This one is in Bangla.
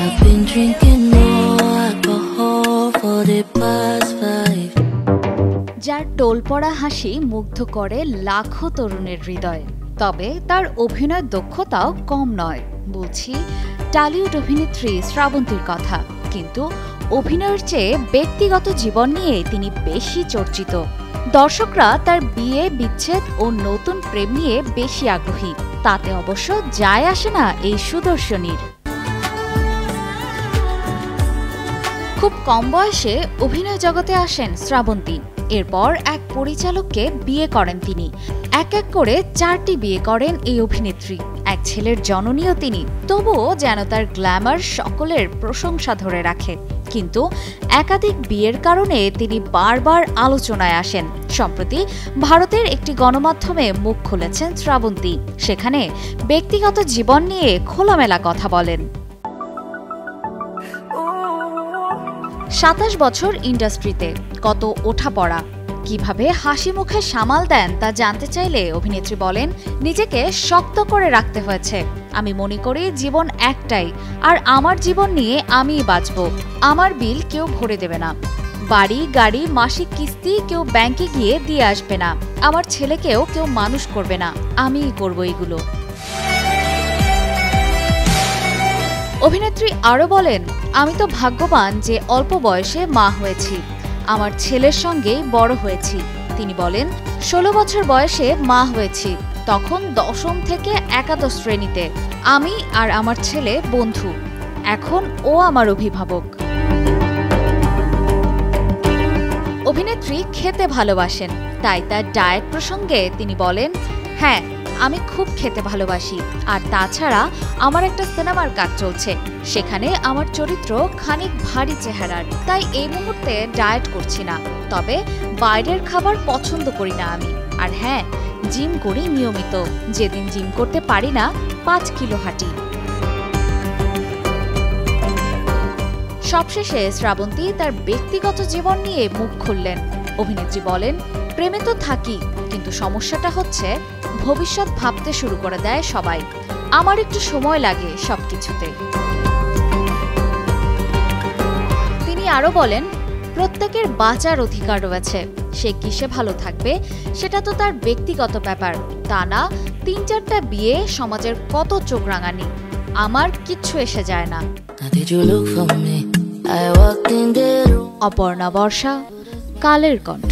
I've been drinking more alcohol for the past 5. যার টোলপড়া হাসি মুগ্ধ করে লাখো তরুণের হৃদয়, তবে তার অভিনয় দক্ষতাও কম নয়। বলছি টলিউড অভিনেত্রী শ্রাবন্তীর কথা। কিন্তু অভিনয়ের চেয়ে ব্যক্তিগত জীবন নিয়ে তিনি বেশি চর্চিত। দর্শকরা তার বিয়ে, বিচ্ছেদ ও নতুন প্রেম নিয়ে বেশি আগ্রহী। তাতে অবশ্য যায় আসে না এই সুদর্শনীর। খুব কম বয়সে অভিনয় জগতে আসেন শ্রাবন্তী। এরপর এক পরিচালককে বিয়ে করেন তিনি। এক এক করে 4টি বিয়ে করেন এই অভিনেত্রী। এক ছেলের জননীও তিনি। তবুও যেন তার গ্ল্যামার সকলের প্রশংসা ধরে রাখে। কিন্তু একাধিক বিয়ের কারণে তিনি বারবার আলোচনায় আসেন। সম্প্রতি ভারতের একটি গণমাধ্যমে মুখ খুলেছেন শ্রাবন্তী। সেখানে ব্যক্তিগত জীবন নিয়ে খোলামেলা কথা বলেন। 27 বছর ইন্ডাস্ট্রিতে, কত ওঠাপড়া, কিভাবে হাসি মুখে সামাল দেন তা জানতে চাইলে অভিনেত্রী বলেন, নিজেকে শক্ত করে রাখতে হয়েছে। আমি মনে করি জীবন একটাই, আর আমার জীবন নিয়ে আমিই বাঁচব। আমার বিল কেউ ভরে দেবে না, বাড়ি গাড়ি মাসিক কিস্তি কেউ ব্যাংকে গিয়ে দিয়ে আসবে না, আমার ছেলেকেও কেউ মানুষ করবে না, আমিই করব এগুলো। অভিনেত্রী আরও বলেন, আমি তো ভাগ্যবান যে অল্প বয়সে মা হয়েছি, আমার ছেলের সঙ্গেই বড় হয়েছি। তিনি বলেন, 16 বছর বয়সে মা হয়েছি, তখন 10ম থেকে একাদশ শ্রেণীতে। আমি আর আমার ছেলে বন্ধু, এখন ও আমার অভিভাবক। অভিনেত্রী খেতে ভালোবাসেন, তাই তার ডায়েট প্রসঙ্গে তিনি বলেন, হ্যাঁ আমি খুব খেতে ভালোবাসি, আর তাছাড়া আমার একটা সিনেমার কাজ চলছে, সেখানে আমার চরিত্র খানিক ভারী চেহারার, তাই এই মুহূর্তে ডায়েট করছি না। তবে বাইরের খাবার পছন্দ করি না আমি। আর হ্যাঁ, জিম করি নিয়মিত, যেদিন জিম করতে পারি না 5 কিলো হাঁটি। সবশেষে শ্রাবন্তী তার ব্যক্তিগত জীবন নিয়ে মুখ খুললেন। অভিনেত্রী বলেন, প্রেমে তো থাকি, কিন্তু সমস্যাটা হচ্ছে ভবিষ্যৎ ভাবতে শুরু করে দেয় সবাই। আমার একটু সময় লাগে সবকিছুতে। তিনি আরো বলেন, প্রত্যেকের বাঁচার অধিকার রয়েছে, সে কিসে ভালো থাকবে সেটা তো তার ব্যক্তিগত ব্যাপার। তা না 3-4টা বিয়ে, সমাজের কত চোখ রাঙানি, আমার কিচ্ছু এসে যায় না। অপর্ণা বর্ষা, কালের কণ্ঠ।